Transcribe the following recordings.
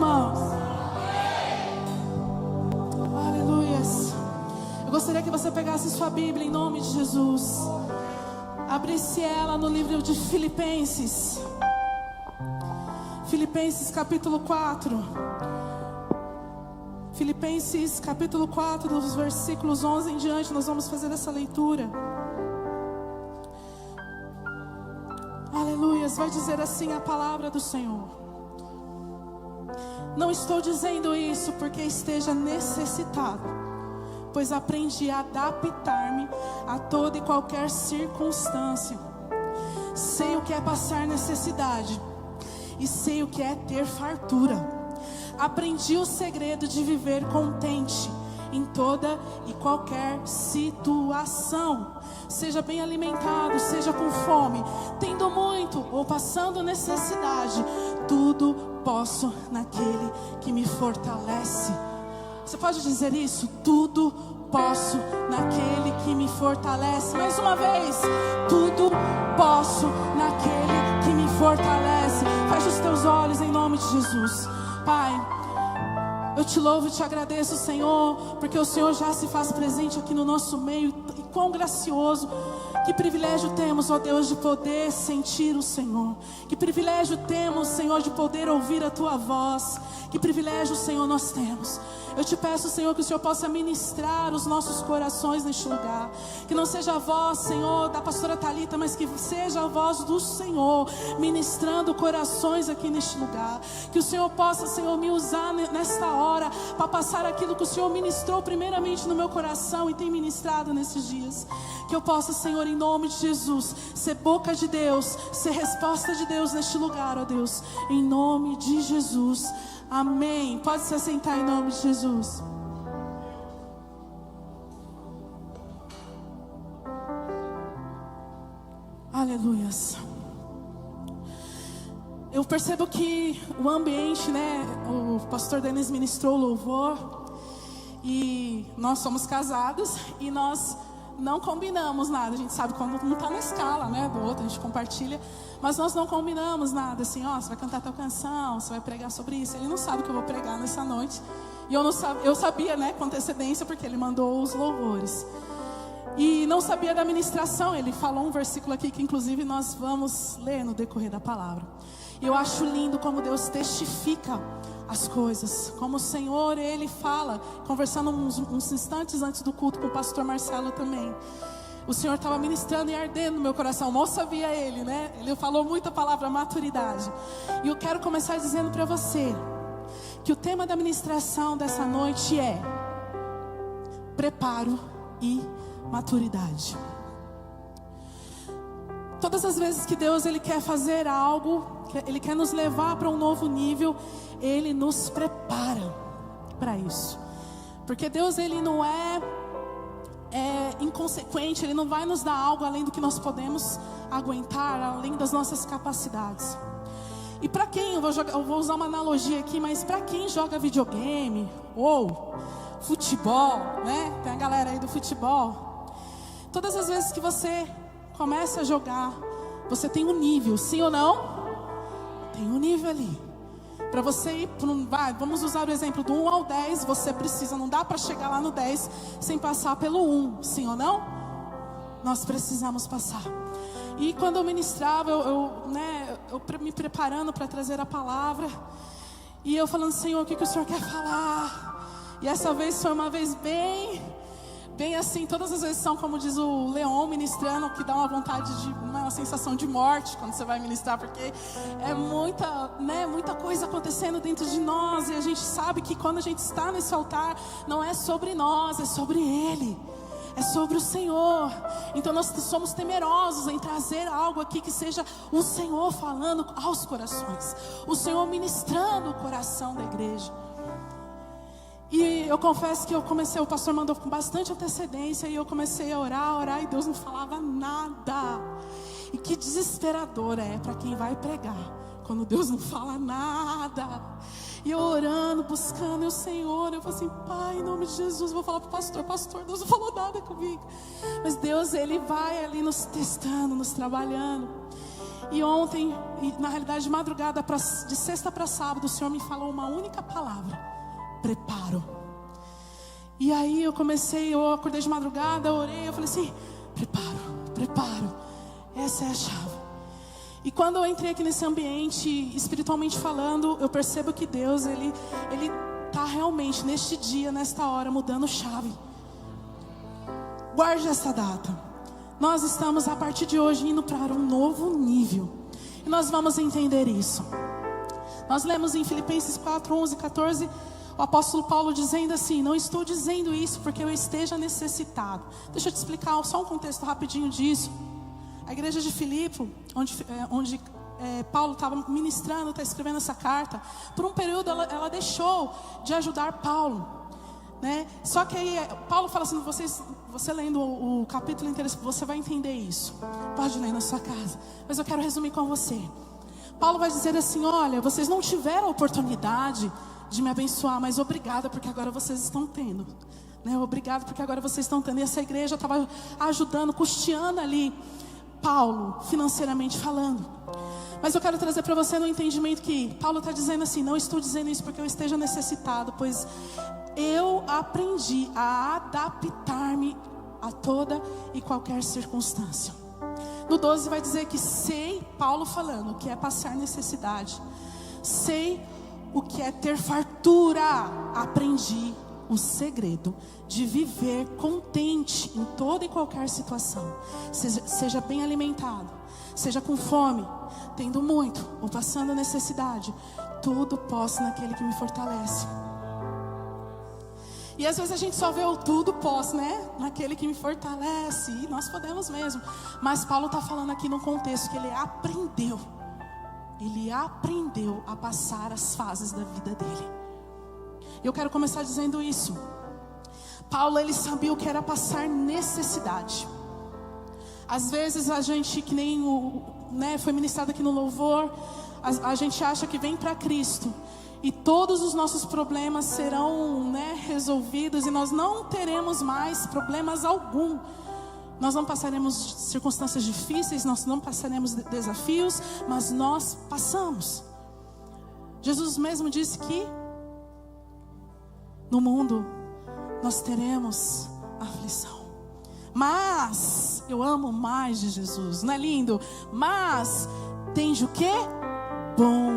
irmãos? Aleluias. Eu gostaria que você pegasse sua Bíblia em nome de Jesus. Abrisse ela no livro de Filipenses. Filipenses capítulo 4. Filipenses capítulo 4, dos versículos 11 em diante, nós vamos fazer essa leitura. Aleluias, vai dizer assim a palavra do Senhor. Não estou dizendo isso porque esteja necessitado, pois aprendi a adaptar-me a toda e qualquer circunstância. Sei o que é passar necessidade e sei o que é ter fartura. Aprendi o segredo de viver contente em toda e qualquer situação. Seja bem alimentado, seja com fome, tendo muito ou passando necessidade, tudo posso naquele que me fortalece. Você pode dizer isso? Tudo posso naquele que me fortalece. Mais uma vez, tudo posso naquele que me fortalece. Feche os teus olhos em nome de Jesus. Pai, eu te louvo e te agradeço, Senhor, porque o Senhor já se faz presente aqui no nosso meio. E quão gracioso, que privilégio temos, ó Deus, de poder sentir o Senhor. Que privilégio temos, Senhor, de poder ouvir a Tua voz. Que privilégio, Senhor, nós temos. Eu te peço, Senhor, que o Senhor possa ministrar os nossos corações neste lugar. Que não seja a voz, Senhor, da pastora Thalita, mas que seja a voz do Senhor ministrando corações aqui neste lugar. Que o Senhor possa, Senhor, me usar nesta hora para passar aquilo que o Senhor ministrou primeiramente no meu coração e tem ministrado nesses dias. Que eu possa, Senhor, em nome de Jesus, ser boca de Deus, ser resposta de Deus neste lugar, ó Deus. Em nome de Jesus. Amém. Pode se assentar em nome de Jesus. Aleluias. Eu percebo que o ambiente, né? O pastor Denis ministrou louvor. E nós somos casados e nós não combinamos nada. A gente sabe quando um está na escala, né, do outro, a gente compartilha. Mas nós não combinamos nada, assim, ó, você vai cantar tal canção, você vai pregar sobre isso. Ele não sabe o que eu vou pregar nessa noite. E eu sabia, né, com antecedência, porque ele mandou os louvores. E não sabia da ministração. Ele falou um versículo aqui que inclusive nós vamos ler no decorrer da palavra. E eu acho lindo como Deus testifica as coisas, como o Senhor, Ele fala, conversando uns instantes antes do culto com o pastor Marcelo também. O Senhor estava ministrando e ardendo no meu coração, mal sabia Ele, né? Ele falou muita palavra maturidade. E eu quero começar dizendo para você, que o tema da ministração dessa noite é preparo e maturidade. Todas as vezes que Deus Ele quer fazer algo, Ele quer nos levar para um novo nível, Ele nos prepara para isso. Porque Deus Ele não é inconsequente, Ele não vai nos dar algo além do que nós podemos aguentar, além das nossas capacidades. E para quem, eu vou usar uma analogia aqui, mas para quem joga videogame ou futebol, né? Tem a galera aí do futebol. Todas as vezes que você começa a jogar, você tem um nível, sim ou não? Tem um nível ali. Para você ir, vamos usar o exemplo do 1 ao 10, você precisa, não dá para chegar lá no 10 sem passar pelo 1, sim ou não? Nós precisamos passar. E quando eu ministrava, eu me preparando para trazer a palavra, e eu falando, Senhor, o que o Senhor quer falar? E essa vez foi uma vez bem assim, todas as vezes são como diz o Leon ministrando, que dá uma vontade de, uma sensação de morte quando você vai ministrar, porque é muita coisa acontecendo dentro de nós, e a gente sabe que quando a gente está nesse altar, não é sobre nós, é sobre Ele, é sobre o Senhor. Então nós somos temerosos em trazer algo aqui que seja o Senhor falando aos corações, o Senhor ministrando o coração da igreja. E eu confesso que o pastor mandou com bastante antecedência, e eu comecei a orar, e Deus não falava nada. E que desesperadora é para quem vai pregar, quando Deus não fala nada. E eu orando, buscando, o Senhor, eu falei assim, Pai, em nome de Jesus, vou falar para o pastor, Deus não falou nada comigo. Mas Deus, Ele vai ali nos testando, nos trabalhando. E ontem, na realidade de madrugada, de sexta para sábado, o Senhor me falou uma única palavra: preparo. E aí eu acordei de madrugada, orei, eu falei assim: preparo, essa é a chave. E quando eu entrei aqui nesse ambiente, espiritualmente falando, eu percebo que Deus, Ele está realmente neste dia, nesta hora, mudando chave. Guarde essa data. Nós estamos a partir de hoje indo para um novo nível. E nós vamos entender isso. Nós lemos em Filipenses 4, 11, 14, o apóstolo Paulo dizendo assim: não estou dizendo isso porque eu esteja necessitado. Deixa eu te explicar só um contexto rapidinho disso. A igreja de Filipe, onde Paulo estava ministrando, está escrevendo essa carta, por um período ela deixou de ajudar Paulo, né? Só que aí Paulo fala assim: você lendo o capítulo inteiro, você vai entender isso. Pode ler na sua casa, mas eu quero resumir com você. Paulo vai dizer assim: olha, vocês não tiveram a oportunidade de me abençoar, mas obrigada porque agora vocês estão tendo, né? Obrigado porque agora vocês estão tendo. E essa igreja estava ajudando, custeando ali Paulo, financeiramente falando. Mas eu quero trazer para você no entendimento que Paulo está dizendo assim: não estou dizendo isso porque eu esteja necessitado, pois eu aprendi a adaptar-me a toda e qualquer circunstância. No 12 vai dizer que sei, Paulo falando, o que é passar necessidade. Sei o que é ter fartura. Aprendi o segredo de viver contente em toda e qualquer situação. Seja bem alimentado, seja com fome, tendo muito ou passando necessidade, tudo posso naquele que me fortalece. E às vezes a gente só vê o tudo posso, né? Naquele que me fortalece. E nós podemos mesmo. Mas Paulo está falando aqui no contexto que ele aprendeu a passar as fases da vida dele. Eu quero começar dizendo isso. Paulo, ele sabia o que era passar necessidade. Às vezes a gente, que nem foi ministrado aqui no louvor, a gente acha que vem para Cristo e todos os nossos problemas serão, resolvidos e nós não teremos mais problemas algum. Nós não passaremos circunstâncias difíceis, nós não passaremos desafios, mas nós passamos. Jesus mesmo disse que no mundo nós teremos aflição. Mas, eu amo mais de Jesus, não é lindo? Mas, tende o quê? Bom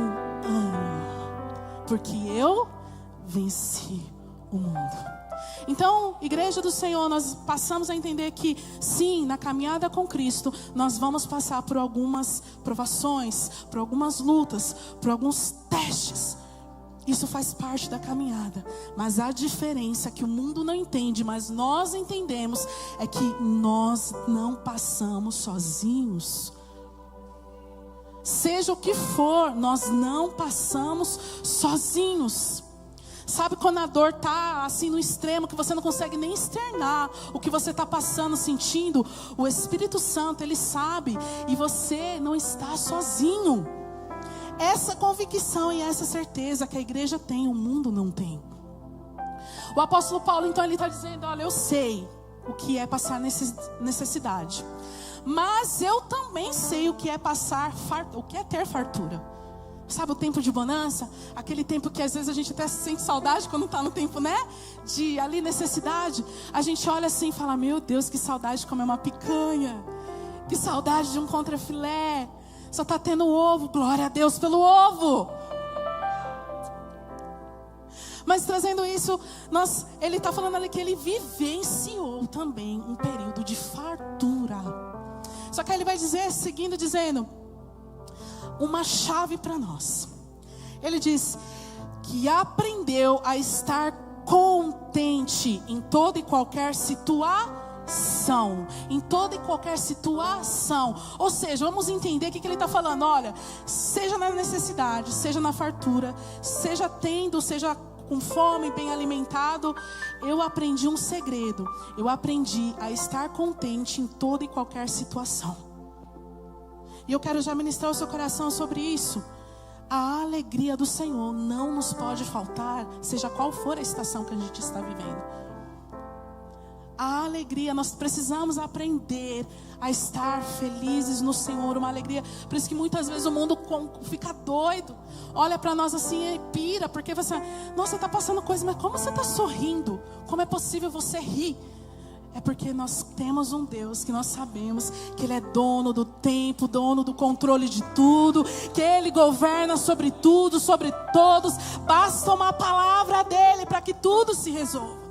ânimo, porque eu venci o mundo. Então, igreja do Senhor, nós passamos a entender que sim, na caminhada com Cristo, nós vamos passar por algumas provações, por algumas lutas, por alguns testes. Isso faz parte da caminhada. Mas a diferença que o mundo não entende, mas nós entendemos, é que nós não passamos sozinhos. Seja o que for, nós não passamos sozinhos. Sabe quando a dor está assim no extremo, que você não consegue nem externar o que você está passando, sentindo? O Espírito Santo, Ele sabe, e você não está sozinho. Essa convicção e essa certeza que a igreja tem, o mundo não tem. O apóstolo Paulo, então, ele está dizendo: olha, eu sei o que é passar necessidade, mas eu também sei o que é ter fartura. Sabe o tempo de bonança? Aquele tempo que às vezes a gente até sente saudade quando está no tempo, de ali necessidade. A gente olha assim e fala: meu Deus, que saudade de comer uma picanha, que saudade de um contrafilé. Só está tendo ovo, glória a Deus pelo ovo. Mas trazendo isso, ele está falando ali que ele vivenciou também um período de fartura. Só que aí ele vai dizer, seguindo dizendo, uma chave para nós. Ele diz que aprendeu a estar contente em toda e qualquer situação. Em toda e qualquer situação. Ou seja, vamos entender o que ele está falando. Olha, seja na necessidade, seja na fartura, seja tendo, seja com fome, bem alimentado, eu aprendi um segredo. Eu aprendi a estar contente em toda e qualquer situação. E eu quero já ministrar o seu coração sobre isso. A alegria do Senhor não nos pode faltar, seja qual for a estação que a gente está vivendo. A alegria, nós precisamos aprender a estar felizes no Senhor, uma alegria. Por isso que muitas vezes o mundo fica doido, olha para nós assim e pira, porque você, nossa, está passando coisa, mas como você está sorrindo? Como é possível você rir? É porque nós temos um Deus que nós sabemos que Ele é dono do tempo, dono do controle de tudo, que Ele governa sobre tudo, sobre todos. Basta uma palavra dEle para que tudo se resolva.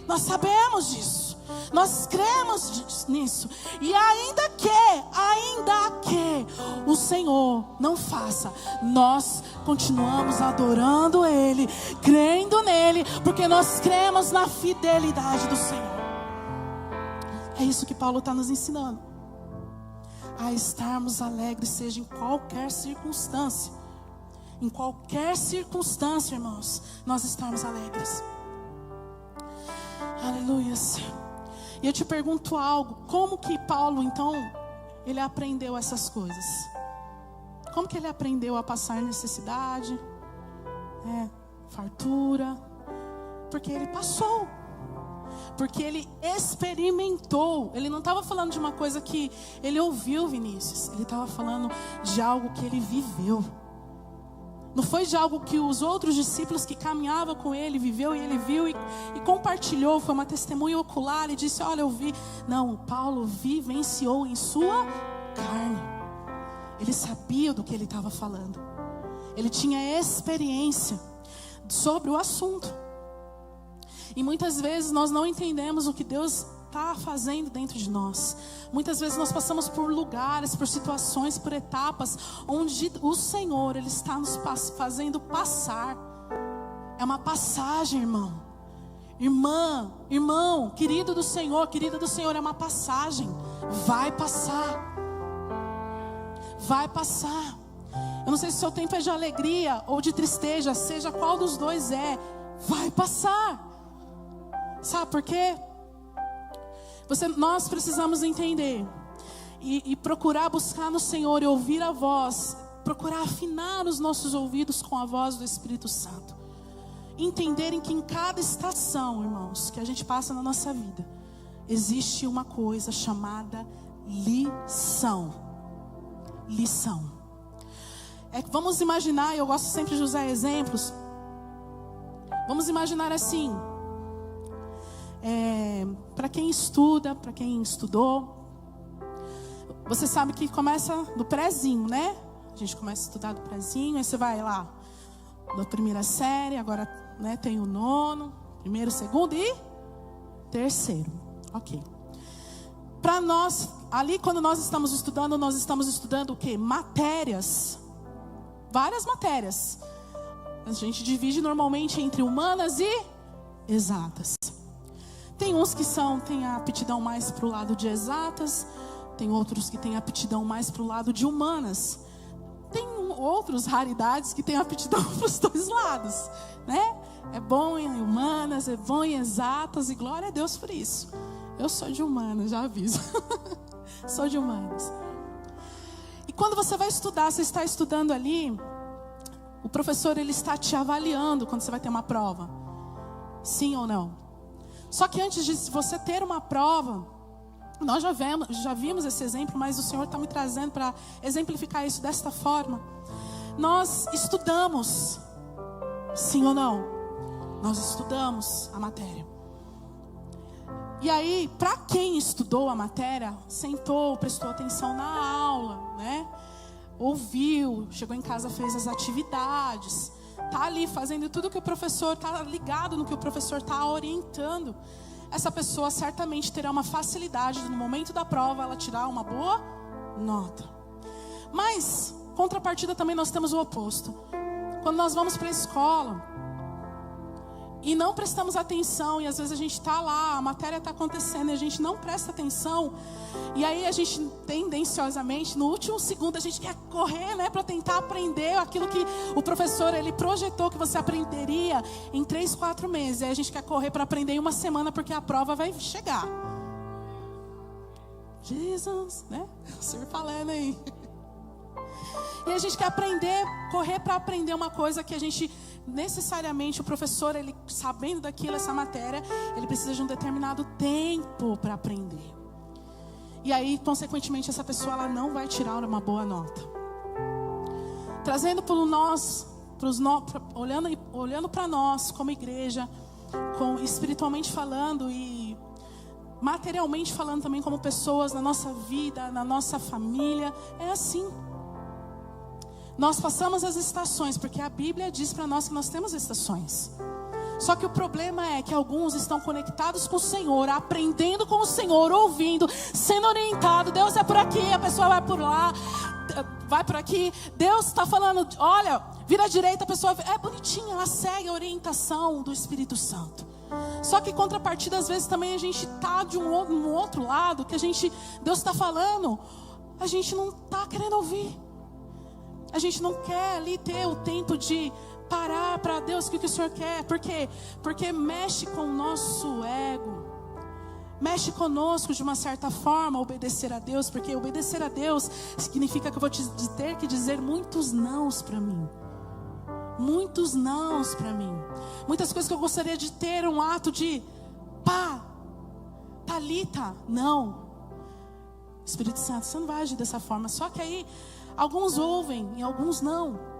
Nós sabemos disso, nós cremos nisso. E ainda que o Senhor não faça, nós continuamos adorando Ele, crendo nele, porque nós cremos na fidelidade do Senhor. É isso que Paulo está nos ensinando, a estarmos alegres, seja em qualquer circunstância. Em qualquer circunstância, irmãos, nós estarmos alegres. Aleluia. E eu te pergunto algo, como que Paulo, então, ele aprendeu essas coisas? Como que ele aprendeu a passar necessidade, fartura? Porque ele passou. Porque ele experimentou. Ele não estava falando de uma coisa que ele ouviu, Vinícius. Ele estava falando de algo que ele viveu. Não foi de algo que os outros discípulos que caminhavam com ele, viveu e ele viu e compartilhou. Foi uma testemunha ocular e disse, olha, eu vi. Não, Paulo vivenciou em sua carne. Ele sabia do que ele estava falando. Ele tinha experiência sobre o assunto. E muitas vezes nós não entendemos o que Deus está fazendo dentro de nós. Muitas vezes nós passamos por lugares, por situações, por etapas onde o Senhor, Ele está nos fazendo passar. É uma passagem, irmão. Irmão, querido do Senhor, querida do Senhor, é uma passagem. Vai passar. Vai passar. Eu não sei se o seu tempo é de alegria ou de tristeza, seja qual dos dois é. Vai passar. Sabe por quê? Nós precisamos entender e procurar buscar no Senhor e ouvir a voz, procurar afinar os nossos ouvidos com a voz do Espírito Santo. Entenderem que em cada estação, irmãos, que a gente passa na nossa vida, existe uma coisa chamada lição. Lição. Vamos imaginar, eu gosto sempre de usar exemplos. Vamos imaginar assim. Para quem estuda, para quem estudou, você sabe que começa do prézinho, né? A gente começa a estudar do prézinho, aí você vai lá da primeira série, agora, né, tem o nono, primeiro, segundo e terceiro. Ok. Para nós, ali quando nós estamos estudando o quê? Matérias. Várias matérias. A gente divide normalmente entre humanas e exatas. Tem uns que têm a aptidão mais para o lado de exatas. Tem outros que têm a aptidão mais para o lado de humanas. Tem outros, raridades, que têm aptidão para os dois lados, né? É bom em humanas, é bom em exatas. E glória a Deus por isso. Eu sou de humanas, já aviso. Sou de humanas. E quando você vai estudar, você está estudando ali, o professor, ele está te avaliando quando você vai ter uma prova. Sim ou não? Só que antes de você ter uma prova, nós já vimos esse exemplo, mas o Senhor está me trazendo para exemplificar isso desta forma. Nós estudamos, sim ou não? Nós estudamos a matéria. E aí, para quem estudou a matéria, sentou, prestou atenção na aula, né? Ouviu, chegou em casa, fez as atividades. Está ali fazendo tudo que o professor, está ligado no que o professor está orientando. Essa pessoa certamente terá uma facilidade no momento da prova, ela tirar uma boa nota. Mas, contrapartida também nós temos o oposto. Quando nós vamos para a escola e não prestamos atenção, e às vezes a gente está lá, a matéria está acontecendo e a gente não presta atenção, e aí a gente tendenciosamente, no último segundo, a gente quer correr, né, para tentar aprender aquilo que o professor, ele projetou que você aprenderia em 3, 4 meses, e aí a gente quer correr para aprender em uma semana, porque a prova vai chegar. Jesus, né? O Senhor falando aí. E a gente quer correr para aprender uma coisa que a gente necessariamente o professor, ele sabendo daquilo, essa matéria, ele precisa de um determinado tempo para aprender. E aí, consequentemente, essa pessoa ela não vai tirar uma boa nota. Trazendo para nós, olhando para nós como igreja, espiritualmente falando e materialmente falando também como pessoas na nossa vida, na nossa família, é assim. Nós passamos as estações, porque a Bíblia diz para nós que nós temos estações. Só que o problema é que alguns estão conectados com o Senhor, aprendendo com o Senhor, ouvindo, sendo orientado. Deus é por aqui, a pessoa vai por lá, vai por aqui. Deus está falando, olha, vira à direita, a pessoa é bonitinha, ela segue a orientação do Espírito Santo. Só que em contrapartida, às vezes também a gente está de um outro lado, que Deus está falando, a gente não está querendo ouvir. A gente não quer ali ter o tempo de parar para Deus, o que o Senhor quer. Por quê? Porque mexe com o nosso ego. Mexe conosco de uma certa forma, obedecer a Deus. Porque obedecer a Deus significa que eu vou ter que dizer muitos nãos para mim. Muitos nãos para mim. Muitas coisas que eu gostaria de ter um ato de Talita, não. Espírito Santo, você não vai agir dessa forma. Só que aí, alguns ouvem e alguns não.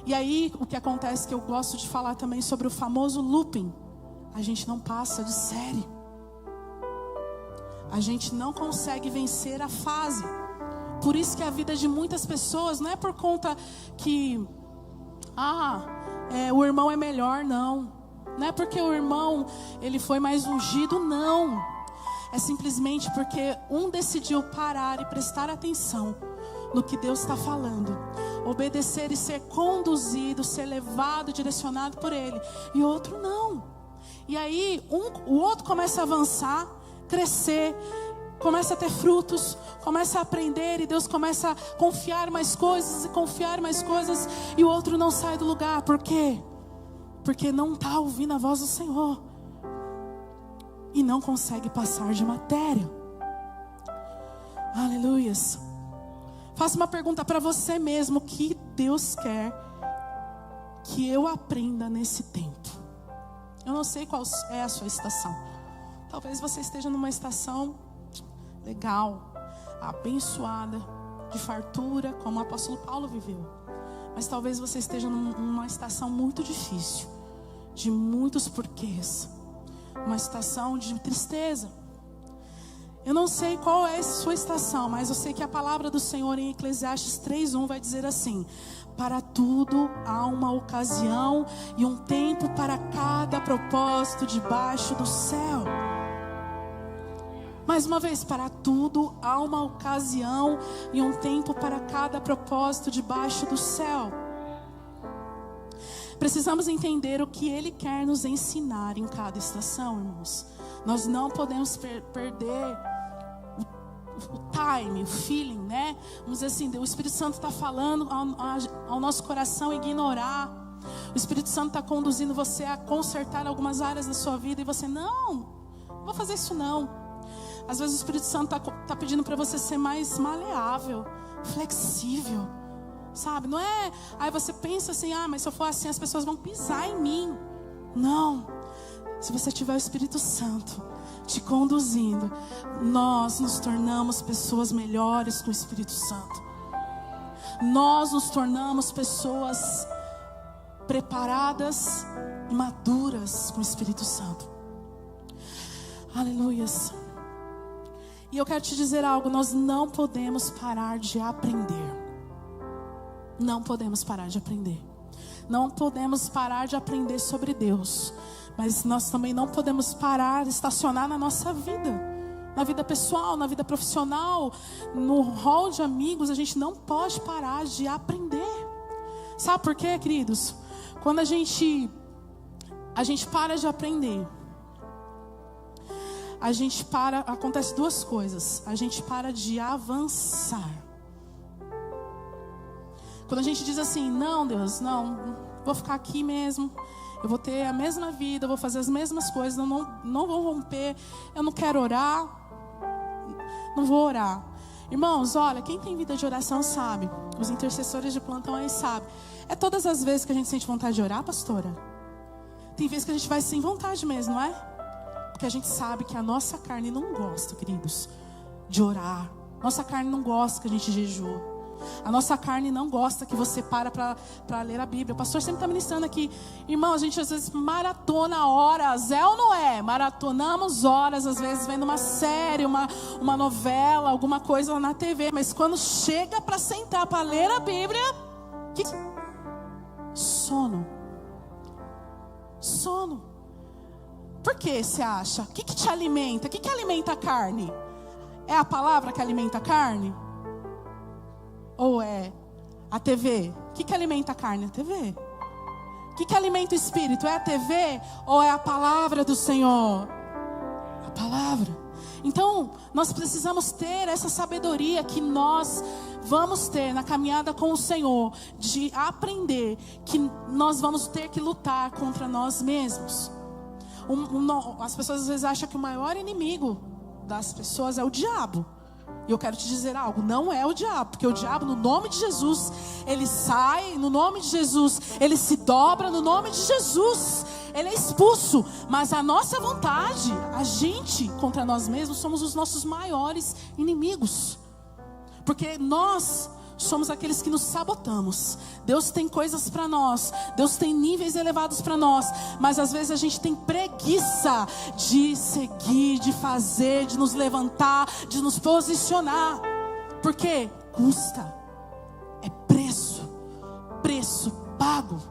E aí, o que acontece, que eu gosto de falar também sobre o famoso looping. A gente não passa de série. A gente não consegue vencer a fase. Por isso que a vida de muitas pessoas não é por conta que o irmão é melhor, não. Não é porque o irmão ele foi mais ungido, não. É simplesmente porque um decidiu parar e prestar atenção no que Deus está falando, obedecer e ser conduzido, ser levado, direcionado por Ele, e outro não. E aí o outro começa a avançar, crescer, começa a ter frutos, começa a aprender, e Deus começa a confiar mais coisas, e o outro não sai do lugar. Por quê? Porque não está ouvindo a voz do Senhor e não consegue passar de matéria. Aleluias. Faça uma pergunta para você mesmo: o que Deus quer que eu aprenda nesse tempo? Eu não sei qual é a sua estação. Talvez você esteja numa estação legal, abençoada, de fartura, como o apóstolo Paulo viveu. Mas talvez você esteja numa estação muito difícil, de muitos porquês, uma estação de tristeza. Eu não sei qual é a sua estação, mas eu sei que a palavra do Senhor em Eclesiastes 3:1 vai dizer assim: para tudo há uma ocasião e um tempo para cada propósito debaixo do céu. Mais uma vez, para tudo há uma ocasião e um tempo para cada propósito debaixo do céu. Precisamos entender o que Ele quer nos ensinar em cada estação, irmãos. Nós não podemos perder o time, o feeling, né? Vamos dizer assim, o Espírito Santo está falando ao nosso coração, ignorar. O Espírito Santo está conduzindo você a consertar algumas áreas da sua vida e você, não vou fazer isso não. Às vezes o Espírito Santo está pedindo para você ser mais maleável, flexível, sabe? Não é, aí você pensa assim, mas se eu for assim as pessoas vão pisar em mim. Não, se você tiver o Espírito Santo te conduzindo, nós nos tornamos pessoas melhores com o Espírito Santo. Nós nos tornamos pessoas preparadas e maduras com o Espírito Santo. Aleluias. E eu quero te dizer algo: nós não podemos parar de aprender. Não podemos parar de aprender. Não podemos parar de aprender sobre Deus. Mas nós também não podemos parar, estacionar na nossa vida. Na vida pessoal, na vida profissional, no hall de amigos. A gente não pode parar de aprender. Sabe por quê, queridos? Quando a gente para de aprender, acontece duas coisas. A gente para de avançar. Quando a gente diz assim, não, Deus, não, vou ficar aqui mesmo, eu vou ter a mesma vida, eu vou fazer as mesmas coisas, não vou romper, eu não quero orar, não vou orar. Irmãos, olha, quem tem vida de oração sabe. Os intercessores de plantão aí sabem. É todas as vezes que a gente sente vontade de orar, pastora? Tem vezes que a gente vai sem vontade mesmo, não é? Porque a gente sabe que a nossa carne não gosta, queridos, de orar. Nossa carne não gosta que a gente jejua. A nossa carne não gosta que você para ler a Bíblia. O pastor sempre está ministrando aqui. Irmão, a gente às vezes maratona horas. É ou não é? Maratonamos horas, às vezes vendo uma série, uma novela, alguma coisa na TV. Mas quando chega para sentar para ler a Bíblia, sono. Sono. Por que você acha? O que te alimenta? O que alimenta a carne? É a palavra que alimenta a carne? Ou é a TV? O que alimenta a carne? A TV. O que alimenta o espírito? É a TV ou é a palavra do Senhor? A palavra. Então, nós precisamos ter essa sabedoria que nós vamos ter na caminhada com o Senhor, de aprender que nós vamos ter que lutar contra nós mesmos. As pessoas às vezes acham que o maior inimigo das pessoas é o diabo. E eu quero te dizer algo, não é o diabo, porque o diabo, no nome de Jesus, ele sai, no nome de Jesus, ele se dobra, no nome de Jesus, ele é expulso. Mas a nossa vontade, a gente contra nós mesmos, somos os nossos maiores inimigos. Porque nós somos aqueles que nos sabotamos. Deus tem coisas para nós, Deus tem níveis elevados para nós, mas às vezes a gente tem preguiça de seguir, de fazer, de nos levantar, de nos posicionar. Porque custa, é preço pago.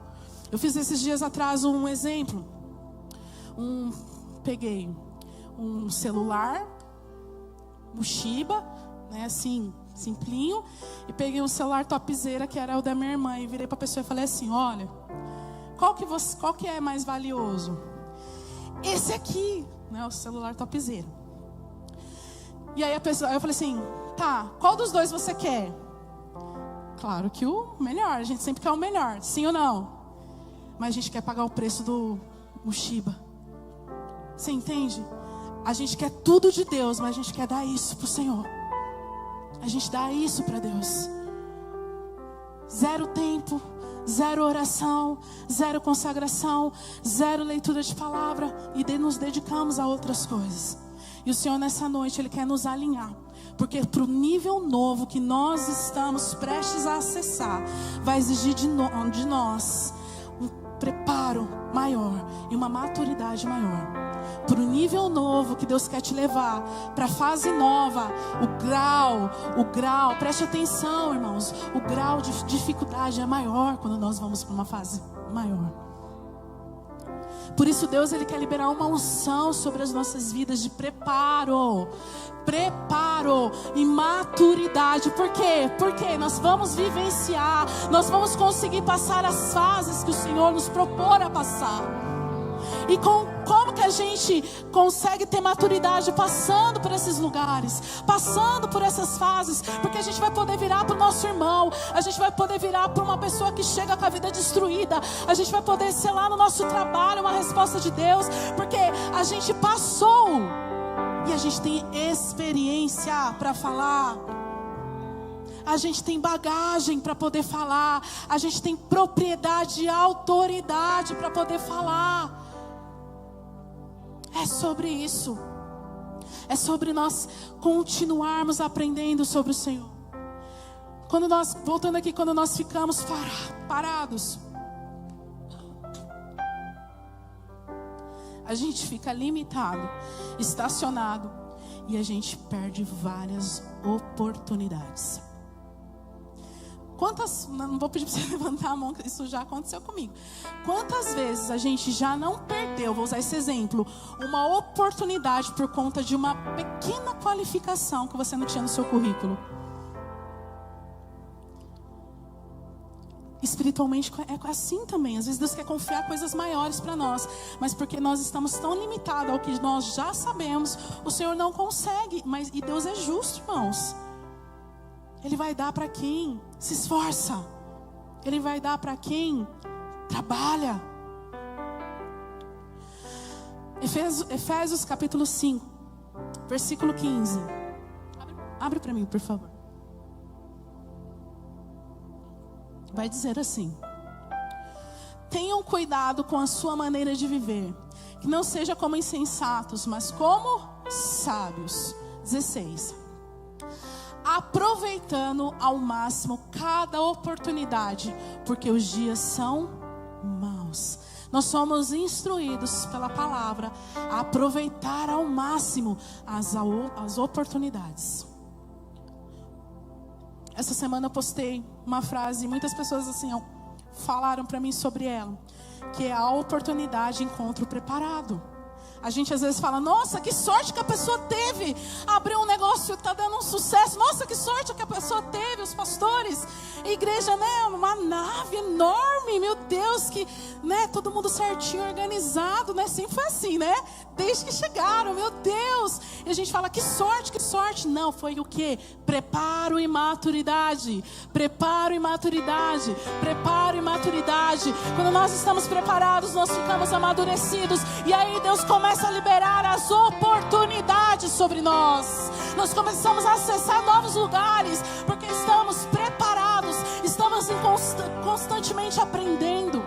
Eu fiz esses dias atrás um exemplo. Peguei um celular, um Shiba, né, assim, simplinho, e peguei um celular topzera que era o da minha irmã e virei para a pessoa e falei assim: olha, qual que é mais valioso? Esse aqui, né, o celular topzera. E aí eu falei assim: tá, qual dos dois você quer? Claro que o melhor, a gente sempre quer o melhor, sim ou não? Mas a gente quer pagar o preço do Shiba. Você entende? A gente quer tudo de Deus, mas a gente quer dar isso pro Senhor. A gente dá isso para Deus. Zero tempo, zero oração, zero consagração, zero leitura de palavra, e nos dedicamos a outras coisas. E o Senhor nessa noite, Ele quer nos alinhar, porque para o nível novo que nós estamos prestes a acessar, vai exigir de nós um preparo maior e uma maturidade maior. Para o nível novo que Deus quer te levar, para a fase nova, o grau, preste atenção, irmãos, o grau de dificuldade é maior quando nós vamos para uma fase maior. Por isso Deus, Ele quer liberar uma unção sobre as nossas vidas de preparo e maturidade. Por quê? Porque nós vamos vivenciar, nós vamos conseguir passar as fases que o Senhor nos propor a passar. E como que a gente consegue ter maturidade passando por esses lugares, passando por essas fases? Porque a gente vai poder virar para o nosso irmão, a gente vai poder virar para uma pessoa que chega com a vida destruída, a gente vai poder ser lá no nosso trabalho uma resposta de Deus, porque a gente passou e a gente tem experiência para falar. A gente tem bagagem para poder falar, a gente tem propriedade e autoridade para poder falar. É sobre isso. É sobre nós continuarmos aprendendo sobre o Senhor. Voltando aqui, quando nós ficamos parados, a gente fica limitado, estacionado, e a gente perde várias oportunidades. Não vou pedir para você levantar a mão, que isso já aconteceu comigo. Quantas vezes a gente já não perdeu, vou usar esse exemplo, uma oportunidade por conta de uma pequena qualificação que você não tinha no seu currículo? Espiritualmente é assim também. Às vezes Deus quer confiar coisas maiores para nós, mas porque nós estamos tão limitados ao que nós já sabemos, o Senhor não consegue. E Deus é justo, irmãos. Ele vai dar para quem se esforça. Ele vai dar para quem trabalha. Efésios capítulo 5, versículo 15. Abre para mim, por favor. vai dizer assim: tenham cuidado com a sua maneira de viver, que não seja como insensatos, mas como sábios. 16. Aproveitando ao máximo cada oportunidade, porque os dias são maus. Nós somos instruídos pela palavra a aproveitar ao máximo as oportunidades. Essa semana eu postei uma frase, e muitas pessoas assim falaram para mim sobre ela, que é: a oportunidade encontra o preparado. A gente às vezes fala: nossa, que sorte que a pessoa teve, abriu um negócio, está dando um sucesso. Nossa, que sorte que a pessoa teve, os pastores, a igreja, né, uma nave enorme, meu Deus, que, né, todo mundo certinho, organizado, né, sempre foi assim, né, desde que chegaram, meu Deus. E a gente fala: que sorte, que sorte. Não, foi o quê? Preparo e maturidade. Preparo e maturidade. Preparo e maturidade. Quando nós estamos preparados, nós ficamos amadurecidos, e aí Deus começa a liberar as oportunidades sobre nós. Nós começamos a acessar novos lugares, porque estamos preparados, estamos constantemente aprendendo.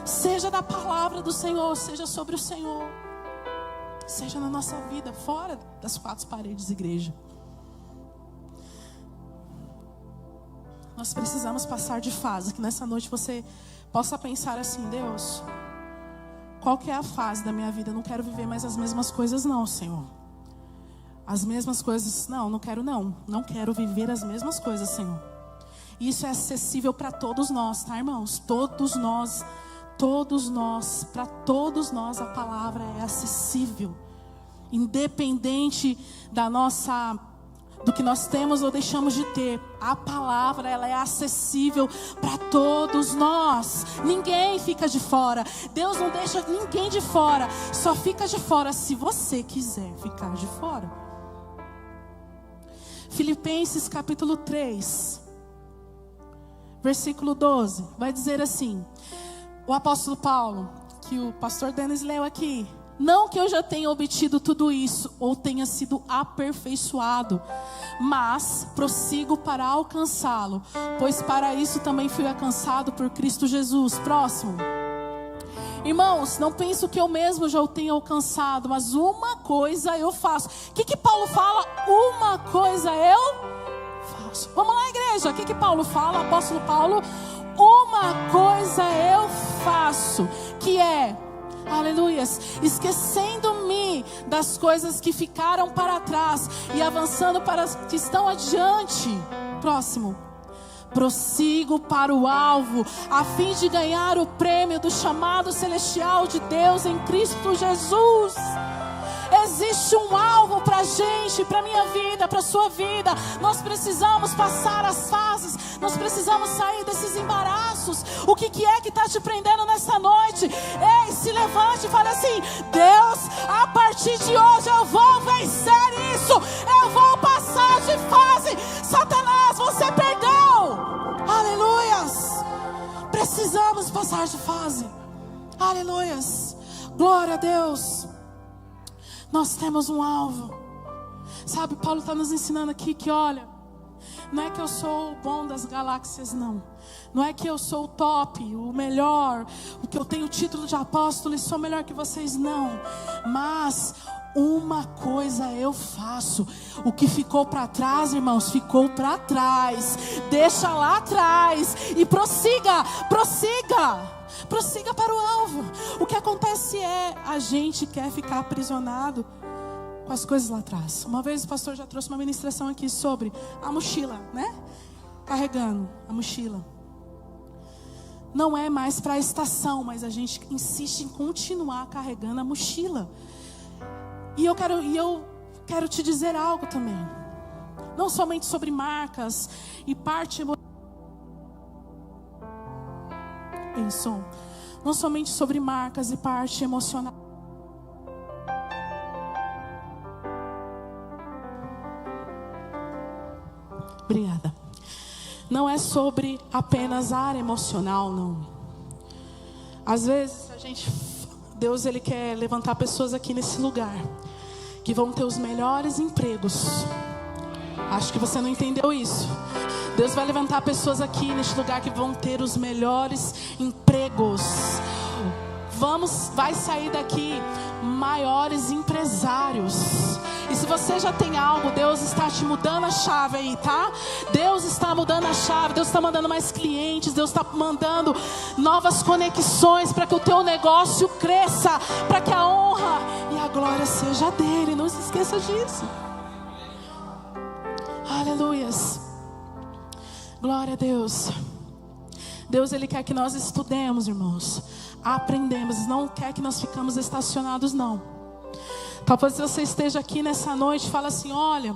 Seja da palavra do Senhor, seja sobre o Senhor, seja na nossa vida, fora das quatro paredes, igreja. Nós precisamos passar de fase, que nessa noite você possa pensar assim: Deus, qual que é a fase da minha vida? Eu não quero viver mais as mesmas coisas não, Senhor. As mesmas coisas, não quero não. Não quero viver as mesmas coisas, Senhor. Isso é acessível para todos nós, tá, irmãos? Todos nós, para todos nós a palavra é acessível. Independente do que nós temos ou deixamos de ter, a palavra, ela é acessível para todos nós. Ninguém fica de fora. Deus não deixa ninguém de fora. Só fica de fora se você quiser ficar de fora. Filipenses capítulo 3, versículo 12, vai dizer assim: o apóstolo Paulo, que o pastor Denis leu aqui: não que eu já tenha obtido tudo isso, ou tenha sido aperfeiçoado, mas prossigo para alcançá-lo, pois para isso também fui alcançado por Cristo Jesus. Próximo. Irmãos, não penso que eu mesmo já o tenha alcançado, mas uma coisa eu faço. O que Paulo fala? Uma coisa eu faço. Vamos lá, igreja. O que Paulo fala? Apóstolo Paulo: uma coisa eu faço, que é, aleluias, esquecendo-me das coisas que ficaram para trás e avançando para as que estão adiante. Próximo. Prossigo para o alvo, a fim de ganhar o prêmio do chamado celestial de Deus em Cristo Jesus. Existe um alvo para a gente, para a minha vida, para a sua vida. Nós precisamos passar as fases, nós precisamos sair desses embaraços. O que é que está te prendendo nessa noite? Ei, se levante e fale assim: Deus, a partir de hoje eu vou vencer isso, eu vou passar de fase. Satanás, você perdeu. Aleluias. Precisamos passar de fase. Aleluias. Glória a Deus. Nós temos um alvo. Sabe, Paulo está nos ensinando aqui que, olha, não é que eu sou o bom das galáxias, não. Não é que eu sou o top, o melhor, o que eu tenho o título de apóstolo e sou melhor que vocês, não. Mas uma coisa eu faço: o que ficou para trás, irmãos, ficou para trás. Deixa lá atrás e prossiga para o alvo. O que acontece é, a gente quer ficar aprisionado com as coisas lá atrás. Uma vez o pastor já trouxe uma ministração aqui sobre a mochila, né? Carregando a mochila. Não é mais para a estação, mas a gente insiste em continuar carregando a mochila. E eu quero te dizer algo também. Não somente sobre marcas e parte emocional. Não somente sobre marcas e parte emocional. Obrigada. Não é sobre apenas a área emocional, não. Às vezes Deus, Ele quer levantar pessoas aqui nesse lugar que vão ter os melhores empregos. Acho que você não entendeu isso. Deus vai levantar pessoas aqui neste lugar que vão ter os melhores empregos. Vai sair daqui maiores empresários. E se você já tem algo, Deus está te mudando a chave aí, tá? Deus está mudando a chave, Deus está mandando mais clientes, Deus está mandando novas conexões para que o teu negócio cresça, para que a honra e a glória seja dele. Não se esqueça disso. Aleluias. Glória a Deus. Deus, Ele quer que nós estudemos, irmãos. Aprendemos, não quer que nós ficamos estacionados, não. Talvez você esteja aqui nessa noite e fale assim: olha,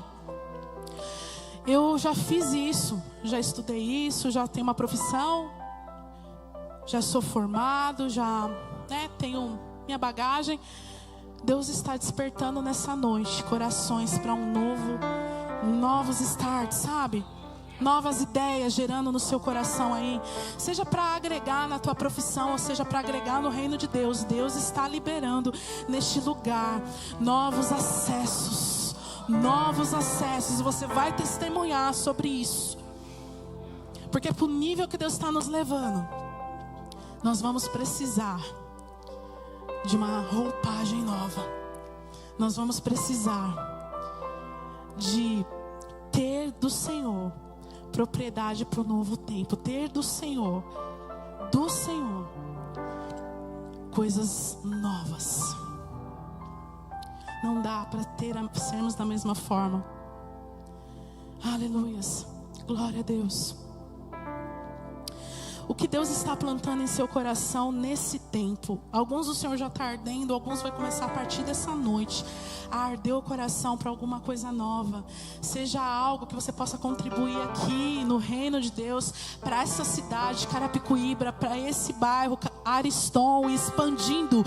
eu já fiz isso, já estudei isso, já tenho uma profissão, já sou formado, já tenho minha bagagem. Deus está despertando nessa noite corações para novos starts, sabe? Novas ideias gerando no seu coração aí, seja para agregar na tua profissão, ou seja para agregar no reino de Deus. Deus está liberando neste lugar novos acessos, e você vai testemunhar sobre isso, porque para o nível que Deus está nos levando, nós vamos precisar de uma roupagem nova, nós vamos precisar de ter do Senhor propriedade para o novo tempo, ter do Senhor, coisas novas. Não dá para sermos da mesma forma. Aleluias, glória a Deus. O que Deus está plantando em seu coração nesse tempo, alguns do Senhor já está ardendo, alguns vai começar a partir dessa noite a arder o coração para alguma coisa nova. Seja algo que você possa contribuir aqui no reino de Deus, para essa cidade, Carapicuíba, para esse bairro, Ariston, expandindo.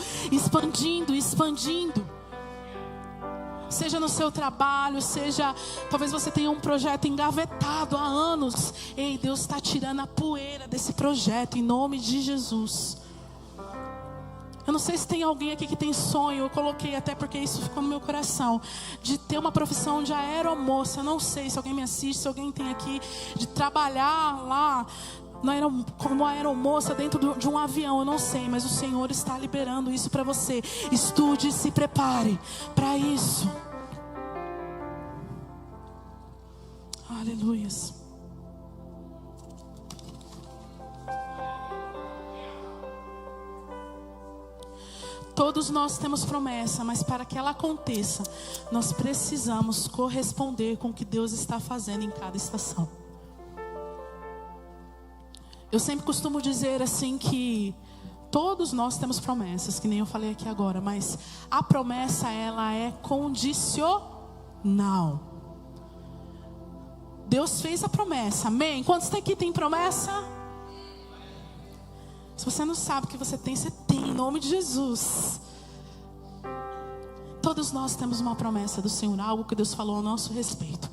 Seja no seu trabalho, seja, talvez você tenha um projeto engavetado há anos. Ei, Deus está tirando a poeira desse projeto, em nome de Jesus. Eu não sei se tem alguém aqui que tem sonho, eu coloquei até porque isso ficou no meu coração, de ter uma profissão de aeromoça. Eu não sei se alguém me assiste, se alguém tem aqui, de trabalhar lá como aeromoça dentro de um avião. Eu não sei, mas o Senhor está liberando isso para você. Estude e se prepare para isso. Aleluias. Todos nós temos promessa, mas para que ela aconteça, nós precisamos corresponder com o que Deus está fazendo em cada estação. Eu sempre costumo dizer assim que todos nós temos promessas, que nem eu falei aqui agora, mas a promessa, ela é condicional. Deus fez a promessa, amém? Quantos aqui tem promessa? Se você não sabe o que você tem em nome de Jesus. Todos nós temos uma promessa do Senhor, algo que Deus falou ao nosso respeito.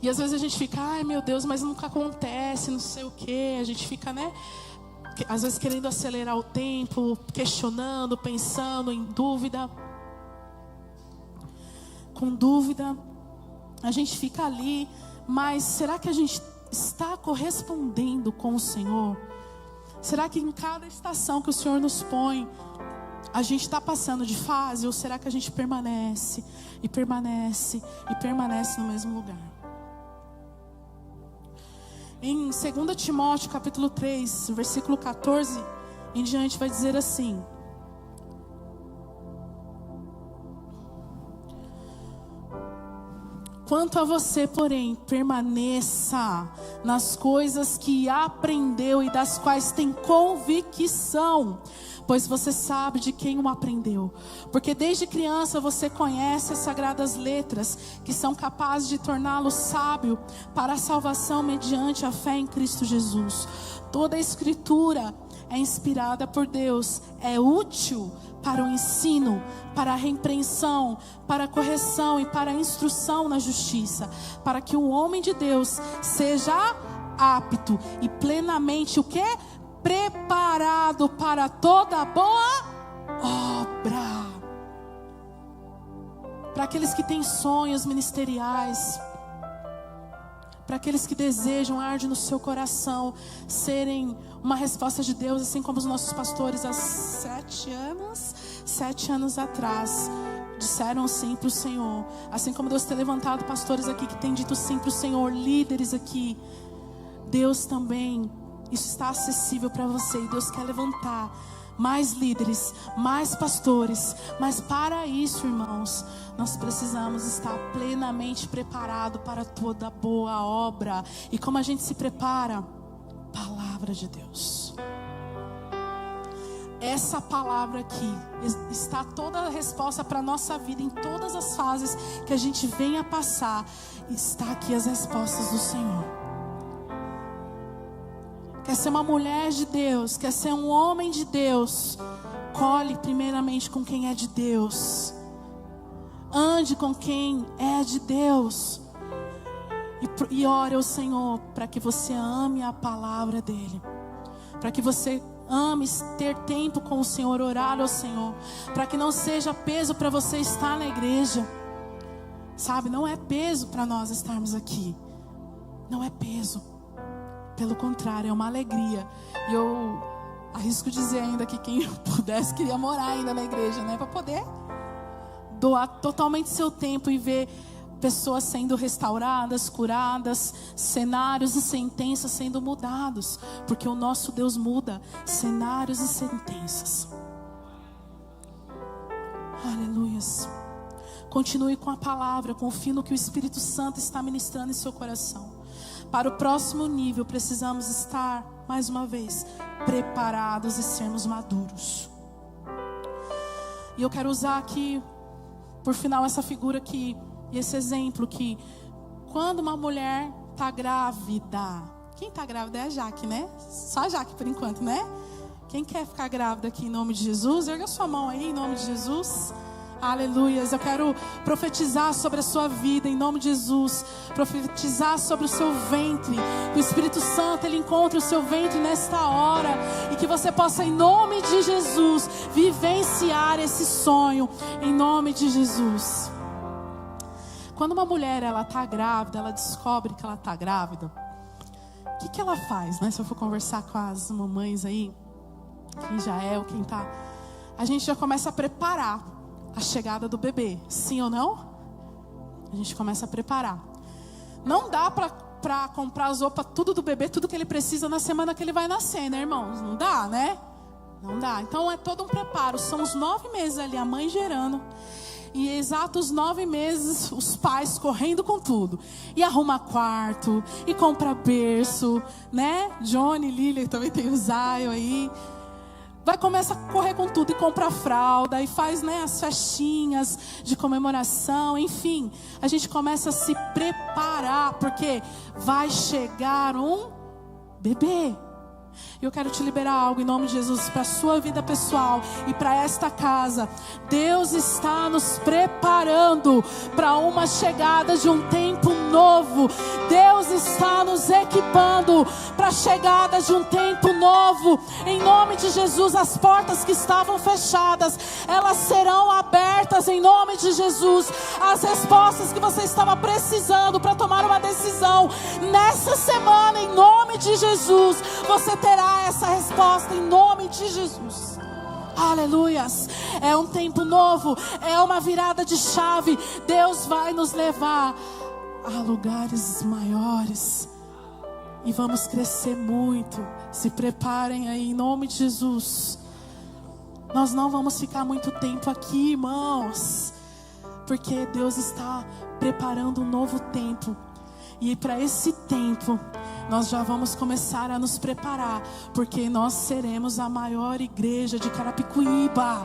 E às vezes a gente fica, ai meu Deus, mas nunca acontece, não sei o que. A gente fica, às vezes querendo acelerar o tempo, questionando, pensando, em dúvida. Com dúvida, a gente fica ali, mas será que a gente está correspondendo com o Senhor? Será que em cada estação que o Senhor nos põe, a gente está passando de fase? Ou será que a gente permanece no mesmo lugar? Em 2 Timóteo capítulo 3, versículo 14 em diante, vai dizer assim: quanto a você, porém, permaneça nas coisas que aprendeu e das quais tem convicção, pois você sabe de quem o aprendeu. Porque desde criança você conhece as sagradas letras, que são capazes de torná-lo sábio para a salvação mediante a fé em Cristo Jesus. Toda a Escritura é inspirada por Deus, é útil para o ensino, para a repreensão, para a correção e para a instrução na justiça, para que o homem de Deus seja apto e plenamente o quê? Preparado para toda boa obra. Para aqueles que têm sonhos ministeriais, para aqueles que desejam, arde no seu coração serem uma resposta de Deus, assim como os nossos pastores há 7 anos atrás disseram sim para o Senhor. Assim como Deus tem levantado pastores aqui que têm dito sim para o Senhor, líderes aqui, Deus também, isso está acessível para você, e Deus quer levantar mais líderes, mais pastores. Mas para isso, irmãos, nós precisamos estar plenamente preparados para toda boa obra. E como a gente se prepara? Palavra de Deus. Essa palavra aqui está toda a resposta para a nossa vida, em todas as fases que a gente venha passar. Está aqui as respostas do Senhor. Quer ser uma mulher de Deus, quer ser um homem de Deus, colhe primeiramente com quem é de Deus. Ande com quem é de Deus. E ore ao Senhor para que você ame a palavra dEle. Para que você ame ter tempo com o Senhor, orar ao Senhor. Para que não seja peso para você estar na igreja. Sabe, não é peso para nós estarmos aqui. Não é peso. Pelo contrário, é uma alegria. E eu arrisco dizer ainda que quem pudesse queria morar ainda na igreja, né? Para poder doar totalmente seu tempo e ver pessoas sendo restauradas, curadas, cenários e sentenças sendo mudados. Porque o nosso Deus muda cenários e sentenças. Aleluias. Continue com a palavra, confie no que o Espírito Santo está ministrando em seu coração. Para o próximo nível, precisamos estar, mais uma vez, preparados e sermos maduros. E eu quero usar aqui, por final, essa figura aqui, e esse exemplo que, quando uma mulher está grávida, quem está grávida é a Jaque, né? Só a Jaque por enquanto, né? Quem quer ficar grávida aqui em nome de Jesus? Erga sua mão aí em nome de Jesus. Aleluias, eu quero profetizar sobre a sua vida em nome de Jesus, profetizar sobre o seu ventre, que o Espírito Santo ele encontre o seu ventre nesta hora, e que você possa em nome de Jesus vivenciar esse sonho, em nome de Jesus. Quando uma mulher ela está grávida, ela descobre que ela está grávida, o que ela faz, né? Se eu for conversar com as mamães aí, quem já é ou quem está, a gente já começa a preparar a chegada do bebê, sim ou não? A gente começa a preparar. Não dá para comprar as roupas, tudo do bebê, tudo que ele precisa na semana que ele vai nascer, né, irmãos? Não dá, né? Não dá. Então é todo um preparo. São os 9 meses ali, a mãe gerando. E exatos 9 meses, os pais correndo com tudo. E arruma quarto, e compra berço, né? Johnny, Lily, também tem o Zion aí. Vai começar a correr com tudo e compra fralda e faz, né, as festinhas de comemoração, enfim. A gente começa a se preparar porque vai chegar um bebê. E eu quero te liberar algo em nome de Jesus para a sua vida pessoal e para esta casa. Deus está nos preparando para uma chegada de um tempo novo. Deus está nos equipando para a chegada de um tempo novo. Em nome de Jesus, as portas que estavam fechadas, elas serão abertas em nome de Jesus. As respostas que você estava precisando para tomar uma decisão nessa semana, em nome de Jesus, você terá essa resposta em nome de Jesus. Aleluias. É um tempo novo, é uma virada de chave. Deus vai nos levar a lugares maiores e vamos crescer muito. Se preparem aí em nome de Jesus. Nós não vamos ficar muito tempo aqui, irmãos, porque Deus está preparando um novo tempo. E para esse tempo nós já vamos começar a nos preparar, porque nós seremos a maior igreja de Carapicuíba.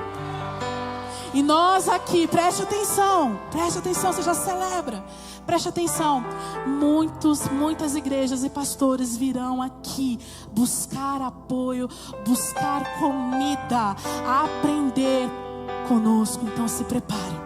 E nós aqui, preste atenção, você já celebra. Preste atenção, muitas igrejas e pastores virão aqui buscar apoio, buscar comida, aprender conosco. Então se prepare,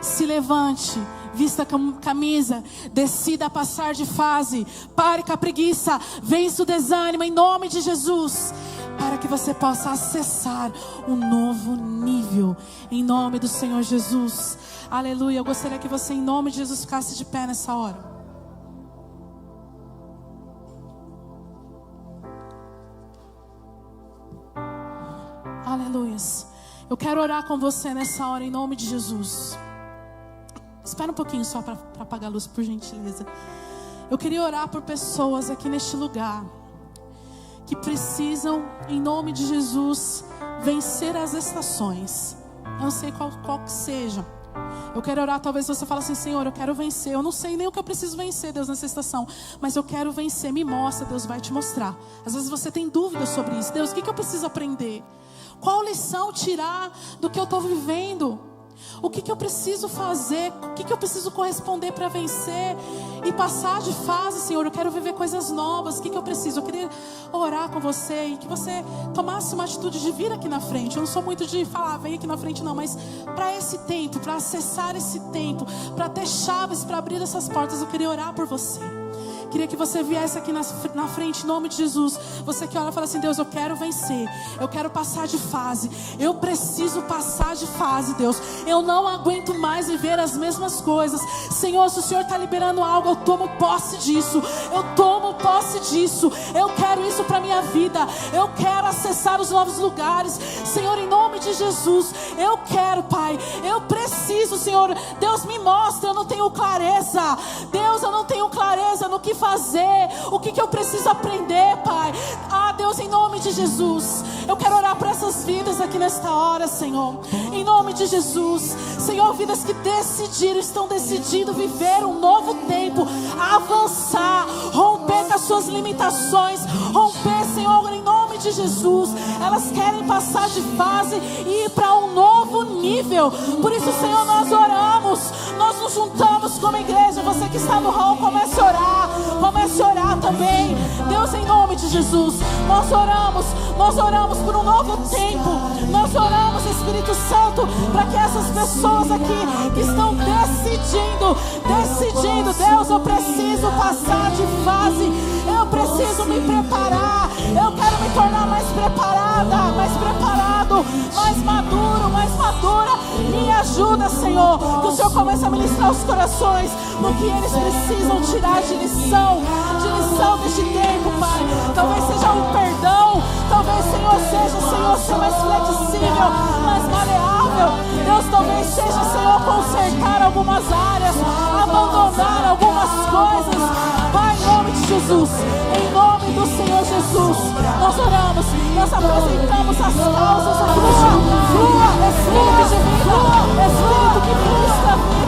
se levante, vista a camisa, decida passar de fase, pare com a preguiça, vença o desânimo em nome de Jesus, para que você possa acessar um novo nível, em nome do Senhor Jesus. Aleluia. Eu gostaria que você, em nome de Jesus, ficasse de pé nessa hora. Aleluia. Eu quero orar com você nessa hora, em nome de Jesus. Espera um pouquinho só para apagar a luz, por gentileza. Eu queria orar por pessoas aqui neste lugar que precisam, em nome de Jesus, vencer as estações. Eu não sei qual que seja. Eu quero orar, talvez você fale assim: Senhor, eu quero vencer. Eu não sei nem o que eu preciso vencer, Deus, nessa estação, mas eu quero vencer. Me mostra, Deus vai te mostrar. Às vezes você tem dúvidas sobre isso. Deus, o que eu preciso aprender? Qual lição tirar do que eu estou vivendo? O que eu preciso fazer? O que eu preciso corresponder para vencer e passar de fase, Senhor? Eu quero viver coisas novas. O que eu preciso? Eu queria orar com você e que você tomasse uma atitude de vir aqui na frente. Eu não sou muito de falar, vem aqui na frente não, mas para esse tempo, para acessar esse tempo, para ter chaves para abrir essas portas, eu queria orar por você. Queria que você viesse aqui na frente, em nome de Jesus. Você que olha e fala assim: Deus, eu quero vencer. Eu quero passar de fase. Eu preciso passar de fase, Deus. Eu não aguento mais viver as mesmas coisas. Senhor, se o Senhor está liberando algo, eu tomo posse disso. Eu tomo posse disso. Eu quero isso para minha vida. Eu quero acessar os novos lugares. Senhor, em nome de Jesus, eu quero, Pai. Eu preciso, Senhor. Deus, me mostra. Eu não tenho clareza. Deus, eu não tenho clareza no que fazer, o que eu preciso aprender, Pai. Deus, em nome de Jesus, eu quero orar por essas vidas aqui nesta hora, Senhor, em nome de Jesus. Senhor, vidas que estão decidindo viver um novo tempo, avançar, romper com as suas limitações, romper, Senhor, em nome de Jesus. Elas querem passar de fase e ir para um novo nível. Por isso, Senhor, nós oramos, nós nos juntamos como igreja. Você que está no hall, comece a orar também. Deus, em nome de Jesus, nós oramos por um novo tempo. Nós oramos, Espírito Santo, para que essas pessoas aqui que estão decidindo, Deus, eu preciso passar de fase, eu preciso me preparar, eu quero me tornar mais preparada, mais preparado, mais maduro, mais madura. Me ajuda, Senhor, que o Senhor comece a ministrar os corações no que eles precisam tirar de lição deste tempo, Pai. Talvez seja um perdão, talvez, Senhor, ser mais flexível, mais maleável. Deus, talvez seja, Senhor, consertar algumas áreas, abandonar algumas coisas. Pai, em nome de Jesus, em nome do Senhor Jesus, nós oramos, nós apresentamos as causas, flua, Espírito de vida, Espírito que flui esta vida.